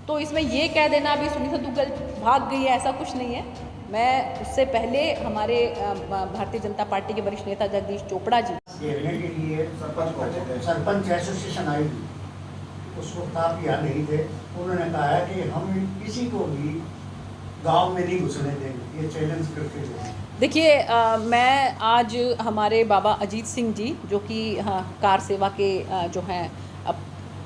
तो इसमें ये कह देना अभी सुनीता दुग्गल भाग गई है, ऐसा कुछ नहीं है। मैं उससे पहले हमारे भारतीय जनता पार्टी के वरिष्ठ नेता जगदीश चोपड़ा जी घेरने के लिए सरपंच एसोसिएशन आई थी, उस वक्त आप यहाँ नहीं थे। उन्होंने कहा है कि हम किसी को भी गांव में नहीं घुसने देंगे, ये चैलेंज करके गए। देखिए, मैं आज हमारे बाबा अजीत सिंह जी जो कि कार सेवा के जो हैं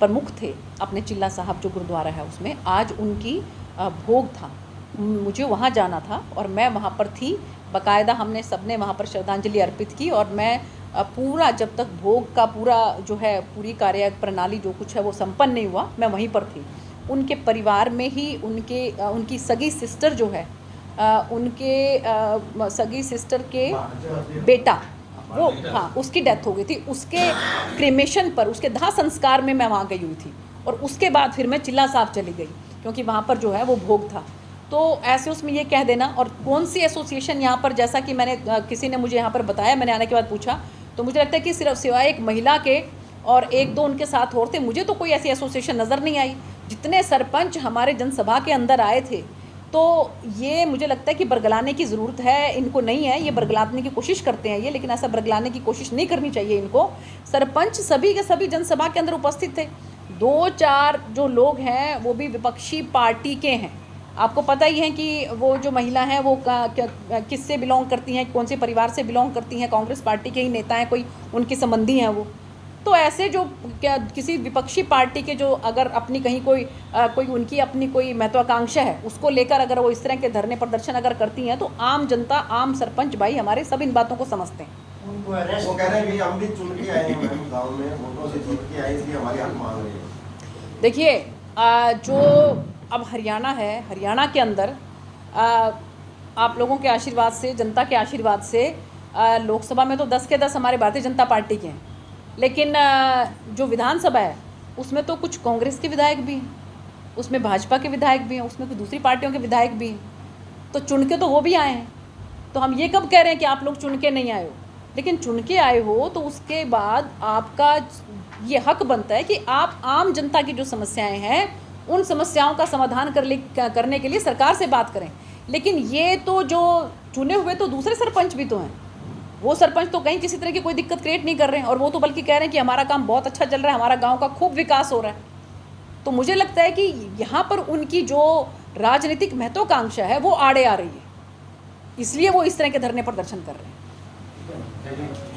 प्रमुख थे अपने चिल्ला साहब जो गुरुद्वारा है उसमें, आज उनकी भोग था। मुझे वहाँ जाना था और मैं वहाँ पर थी। बाकायदा हमने सबने वहाँ पर श्रद्धांजलि अर्पित की और मैं पूरा जब तक भोग का पूरा जो है पूरी कार्य प्रणाली जो कुछ है वो संपन्न नहीं हुआ, मैं वहीं पर थी। उनके परिवार में ही उनकी सगी सिस्टर जो है उनके सगी सिस्टर के बेटा वो उसकी डेथ हो गई थी। उसके क्रेमेशन पर, उसके दाह संस्कार में मैं वहाँ गई हुई थी और उसके बाद फिर मैं चिल्ला साहब चली गई क्योंकि वहाँ पर जो है वो भोग था। तो ऐसे उसमें ये कह देना, और कौन सी एसोसिएशन यहाँ पर, जैसा कि मैंने किसी ने मुझे यहाँ पर बताया, मैंने आने के बाद पूछा तो मुझे लगता है कि सिर्फ सिवाय एक महिला के और एक दो उनके साथ और थे, मुझे तो कोई ऐसी एसोसिएशन नज़र नहीं आई। जितने सरपंच हमारे जनसभा के अंदर आए थे, तो ये मुझे लगता है कि बरगलाने की ज़रूरत है, इनको नहीं है। ये बरगलाने की कोशिश करते हैं ये, लेकिन ऐसा बरगलाने की कोशिश नहीं करनी चाहिए इनको। सरपंच सभी के सभी जनसभा के अंदर उपस्थित थे। 2-4 जो लोग हैं वो भी विपक्षी पार्टी के हैं। आपको पता ही है कि वो जो महिला हैं वो किससे बिलोंग करती हैं, कौन से परिवार से बिलोंग करती हैं, कांग्रेस पार्टी के ही नेता हैं, कोई उनकी संबंधी हैं वो। तो ऐसे जो किसी विपक्षी पार्टी के जो अगर अपनी कहीं कोई उनकी अपनी कोई महत्वाकांक्षा है उसको लेकर अगर वो इस तरह के धरने प्रदर्शन अगर करती हैं, तो आम जनता, आम सरपंच भाई हमारे सब इन बातों को समझते हैं। वो कह रहे हैं कि हम भी चुन के आए हैं, गाँव में वोटों से चुन के आए, इसलिए हमारी हक मांग रही है। देखिए, जो अब हरियाणा है, हरियाणा के अंदर आप लोगों के आशीर्वाद से, जनता के आशीर्वाद से लोकसभा में तो 10 के 10 हमारे भारतीय जनता पार्टी के हैं, लेकिन जो विधानसभा है उसमें तो कुछ कांग्रेस के विधायक भी हैं, उसमें भाजपा के विधायक भी हैं, उसमें कुछ दूसरी पार्टियों के विधायक भी हैं। तो चुन के तो वो भी आए हैं। तो हम ये कब कह रहे हैं कि आप लोग चुन के नहीं आए हो? लेकिन चुन के आए हो तो उसके बाद आपका ये हक बनता है कि आप आम जनता की जो समस्याएं हैं उन समस्याओं का समाधान करने के लिए सरकार से बात करें। लेकिन ये तो जो चुने हुए तो दूसरे सरपंच भी तो हैं, वो सरपंच तो कहीं किसी तरह की कोई दिक्कत क्रिएट नहीं कर रहे हैं, और वो तो बल्कि कह रहे हैं कि हमारा काम बहुत अच्छा चल रहा है, हमारा गांव का खूब विकास हो रहा है। तो मुझे लगता है कि यहाँ पर उनकी जो राजनीतिक महत्वाकांक्षा है वो आड़े आ रही है, इसलिए वो इस तरह के धरने प्रदर्शन कर रहे हैं।